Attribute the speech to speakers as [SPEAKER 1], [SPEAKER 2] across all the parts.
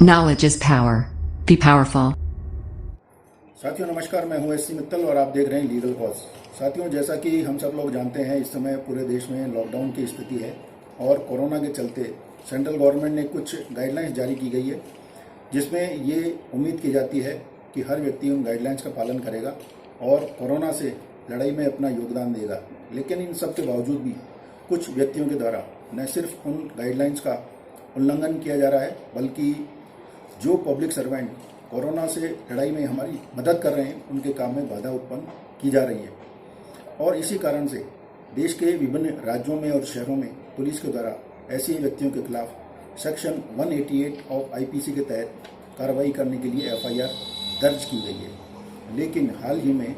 [SPEAKER 1] Knowledge is power. Be powerful.
[SPEAKER 2] साथियों नमस्कार, मैं हूं एससी मित्तल और आप देख रहे हैं लीगल कॉज। साथियों, जैसा कि हम सब लोग जानते हैं, इस समय पूरे देश में लॉकडाउन की स्थिति है और कोरोना के चलते सेंट्रल गवर्नमेंट ने कुछ गाइडलाइंस जारी की गई है, जिसमें ये उम्मीद की जाती है कि हर व्यक्ति उन गाइडलाइंस का पालन करेगा और कोरोना से लड़ाई में अपना योगदान देगा। लेकिन इन सब के बावजूद भी कुछ व्यक्तियों के द्वारा न सिर्फ उन गाइडलाइंस का उल्लंघन किया जा रहा है, बल्कि जो पब्लिक सर्वेंट कोरोना से लड़ाई में हमारी मदद कर रहे हैं, उनके काम में बाधा उत्पन्न की जा रही है। और इसी कारण से देश के विभिन्न राज्यों में और शहरों में पुलिस के द्वारा ऐसे व्यक्तियों के खिलाफ सेक्शन 188 ऑफ आईपीसी के तहत कार्रवाई करने के लिए एफआईआर दर्ज की गई है। लेकिन हाल ही में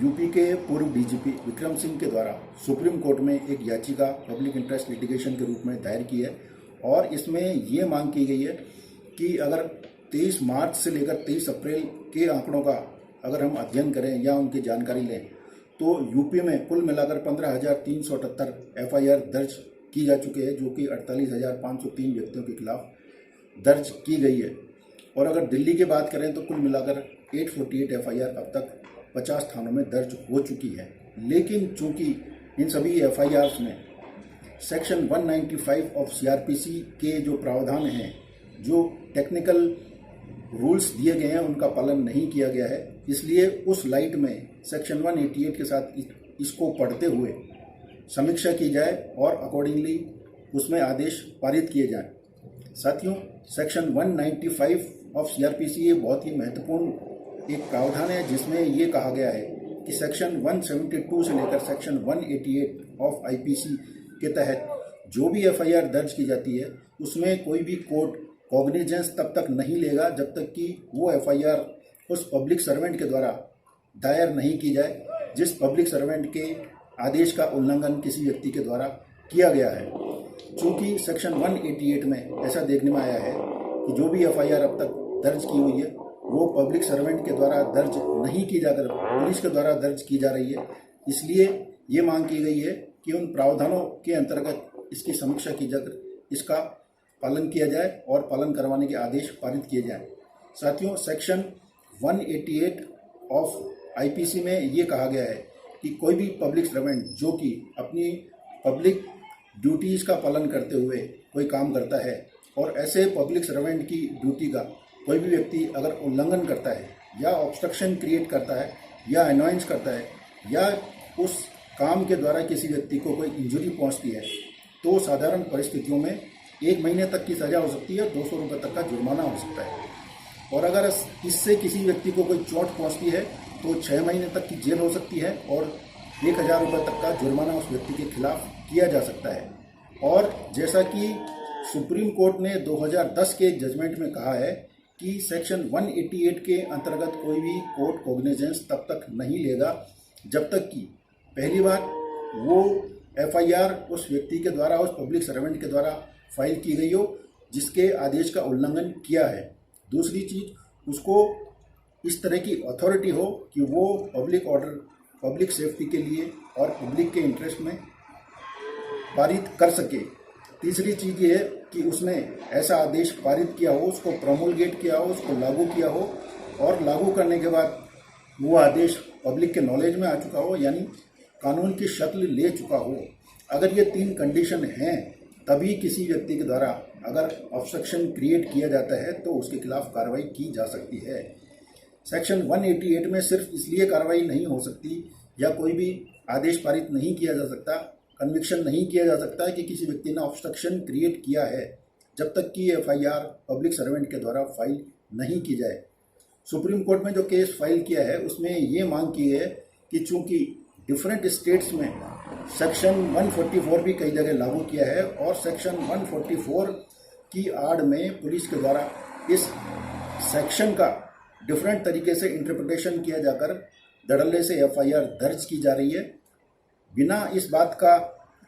[SPEAKER 2] यूपी के पूर्व डीजीपी विक्रम सिंह के द्वारा सुप्रीम कोर्ट में एक याचिका पब्लिक इंटरेस्ट लिटिगेशन के रूप में दायर की है और इसमें ये मांग की गई है कि अगर 23 मार्च से लेकर 23 अप्रैल के आंकड़ों का अगर हम अध्ययन करें या उनकी जानकारी लें, तो यूपी में कुल मिलाकर 15,378 एफआईआर दर्ज की जा चुके हैं, जो कि 48,503 व्यक्तियों के खिलाफ दर्ज की गई है। और अगर दिल्ली की बात करें तो कुल मिलाकर 848 एफआईआर अब तक 50 थानों में दर्ज हो चुकी है। लेकिन चूंकि इन सभी एफआईआर में सेक्शन 195 ऑफ सीआरपीसी के जो प्रावधान हैं, जो टेक्निकल रूल्स दिए गए हैं, उनका पालन नहीं किया गया है। इसलिए उस लाइट में सेक्शन 188 के साथ इसको पढ़ते हुए समीक्षा की जाए और अकॉर्डिंगली उसमें आदेश पारित किए जाएं। साथियों, सेक्शन 195 ऑफ सीआरपीसी ये बहुत ही महत्वपूर्ण एक प्रावधान है, जिसमें ये कहा गया है कि सेक्शन 172 से लेकर सेक्शन 188 ऑफ आईपीसी के तहत जो भी एफआईआर दर्ज की जाती है, उसमें कोई भी कोर्ट कॉग्निजेंस तब तक नहीं लेगा जब तक कि वो एफआईआर उस पब्लिक सर्वेंट के द्वारा दायर नहीं की जाए जिस पब्लिक सर्वेंट के आदेश का उल्लंघन किसी व्यक्ति के द्वारा किया गया है। चूंकि सेक्शन 188 में ऐसा देखने में आया है कि जो भी एफआईआर अब तक दर्ज की हुई है, वो पब्लिक सर्वेंट के द्वारा दर्ज नहीं की जाकर पुलिस के द्वारा दर्ज की जा रही है। इसलिए ये मांग की गई है कि उन प्रावधानों के अंतर्गत इसकी समीक्षा की जाकर इसका पालन किया जाए और पालन करवाने के आदेश पारित किए जाएं। साथियों, सेक्शन 188 ऑफ आईपीसी में ये कहा गया है कि कोई भी पब्लिक सर्वेंट जो कि अपनी पब्लिक ड्यूटीज़ का पालन करते हुए कोई काम करता है और ऐसे पब्लिक सर्वेंट की ड्यूटी का कोई भी व्यक्ति अगर उल्लंघन करता है या ऑब्स्ट्रक्शन क्रिएट करता है या अनॉयंस करता है या उस काम के द्वारा किसी व्यक्ति को कोई इंजरी पहुंचती है, तो साधारण परिस्थितियों में 1 महीने तक की सजा हो सकती है, 200 रुपये तक का जुर्माना हो सकता है। और अगर इससे किसी व्यक्ति को कोई चोट पहुंचती है तो 6 महीने तक की जेल हो सकती है और 1,000 रुपये तक का जुर्माना उस व्यक्ति के खिलाफ किया जा सकता है। और जैसा कि सुप्रीम कोर्ट ने 2010 के जजमेंट में कहा है कि सेक्शन 188 के अंतर्गत कोई भी कोर्ट कॉग्निजेंस तब तक नहीं लेगा जब तक कि पहली बात वो एफआईआर उस व्यक्ति के द्वारा, उस पब्लिक सर्वेंट के द्वारा फाइल की गई हो जिसके आदेश का उल्लंघन किया है। दूसरी चीज, उसको इस तरह की अथॉरिटी हो कि वो पब्लिक ऑर्डर, पब्लिक सेफ्टी के लिए और पब्लिक के इंटरेस्ट में पारित कर सके। तीसरी चीज ये है कि उसने ऐसा आदेश पारित किया हो, उसको प्रोमोलगेट किया हो, उसको लागू किया हो और लागू करने के बाद वो आदेश पब्लिक के नॉलेज में आ चुका हो, यानी कानून की शक्ल ले चुका हो। अगर ये 3 कंडीशन हैं, तभी किसी व्यक्ति के द्वारा अगर ऑब्स्ट्रक्शन क्रिएट किया जाता है तो उसके खिलाफ कार्रवाई की जा सकती है। सेक्शन 188 में सिर्फ इसलिए कार्रवाई नहीं हो सकती या कोई भी आदेश पारित नहीं किया जा सकता, कन्विक्शन नहीं किया जा सकता कि किसी व्यक्ति ने ऑब्स्ट्रक्शन क्रिएट किया है, जब तक कि एफआईआर पब्लिक सर्वेंट के द्वारा फाइल नहीं की जाए। सुप्रीम कोर्ट में जो केस फाइल किया है उसमें ये मांग की है कि चूंकि डिफरेंट स्टेट्स में सेक्शन 144 भी कई जगह लागू किया है और सेक्शन 144 की आड़ में पुलिस के द्वारा इस सेक्शन का डिफरेंट तरीके से इंटरप्रिटेशन किया जाकर धड़ल्ले से एफआईआर दर्ज की जा रही है, बिना इस बात का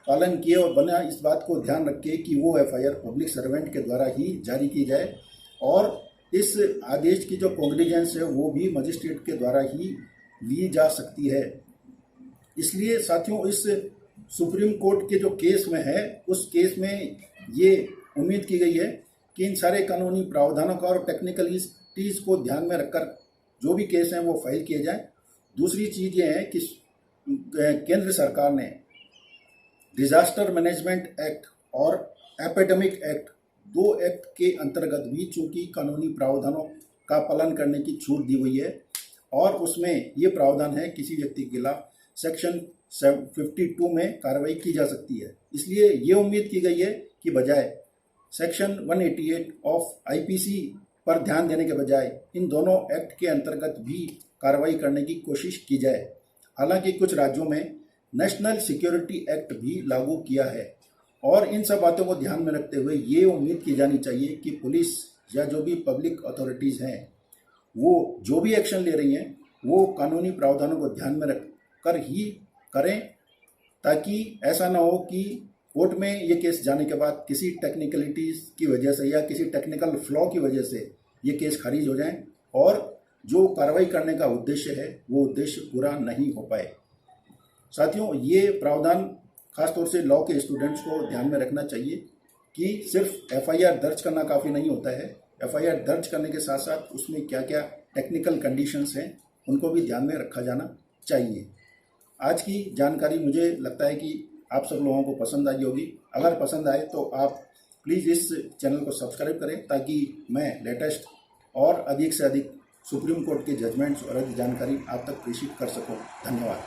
[SPEAKER 2] पालन किए और बिना इस बात को ध्यान रखे कि वो एफआईआर पब्लिक सर्वेंट के द्वारा ही जारी की जाए और इस आदेश की जो कॉग्निजेंस है वो भी मजिस्ट्रेट के द्वारा ही ली जा सकती है। इसलिए साथियों, इस सुप्रीम कोर्ट के जो केस में है, उस केस में ये उम्मीद की गई है कि इन सारे कानूनी प्रावधानों का और टेक्निकलिटीज को ध्यान में रखकर जो भी केस हैं वो फाइल किए जाएं। दूसरी चीज़ ये है कि केंद्र सरकार ने डिजास्टर मैनेजमेंट एक्ट और एपिडेमिक एक्ट, दो एक्ट के अंतर्गत भी चूंकि कानूनी प्रावधानों का पालन करने की छूट दी हुई है और उसमें ये प्रावधान है किसी व्यक्ति के खिलाफ सेक्शन 52 में कार्रवाई की जा सकती है। इसलिए ये उम्मीद की गई है कि बजाय सेक्शन 188 ऑफ आईपीसी पर ध्यान देने के बजाय इन दोनों एक्ट के अंतर्गत भी कार्रवाई करने की कोशिश की जाए। हालांकि कुछ राज्यों में नेशनल सिक्योरिटी एक्ट भी लागू किया है और इन सब बातों को ध्यान में रखते हुए ये उम्मीद की जानी चाहिए कि पुलिस या जो भी पब्लिक अथॉरिटीज़ हैं वो जो भी एक्शन ले रही हैं वो कानूनी प्रावधानों को ध्यान में रख कर ही करें, ताकि ऐसा ना हो कि कोर्ट में ये केस जाने के बाद किसी टेक्निकलिटीज़ की वजह से या किसी टेक्निकल फ्लॉ की वजह से ये केस खारिज हो जाएं और जो कार्रवाई करने का उद्देश्य है वो उद्देश्य पूरा नहीं हो पाए। साथियों, ये प्रावधान खासतौर से लॉ के स्टूडेंट्स को ध्यान में रखना चाहिए कि सिर्फ एफआईआर दर्ज करना काफ़ी नहीं होता है। एफआईआर दर्ज करने के साथ साथ उसमें क्या क्या टेक्निकल कंडीशंस हैं उनको भी ध्यान में रखा जाना चाहिए। आज की जानकारी मुझे लगता है कि आप सब लोगों को पसंद आई होगी। अगर पसंद आए तो आप प्लीज़ इस चैनल को सब्सक्राइब करें ताकि मैं लेटेस्ट और अधिक से अधिक सुप्रीम कोर्ट के जजमेंट्स और अधिक जानकारी आप तक प्रेषित कर सकूं। धन्यवाद।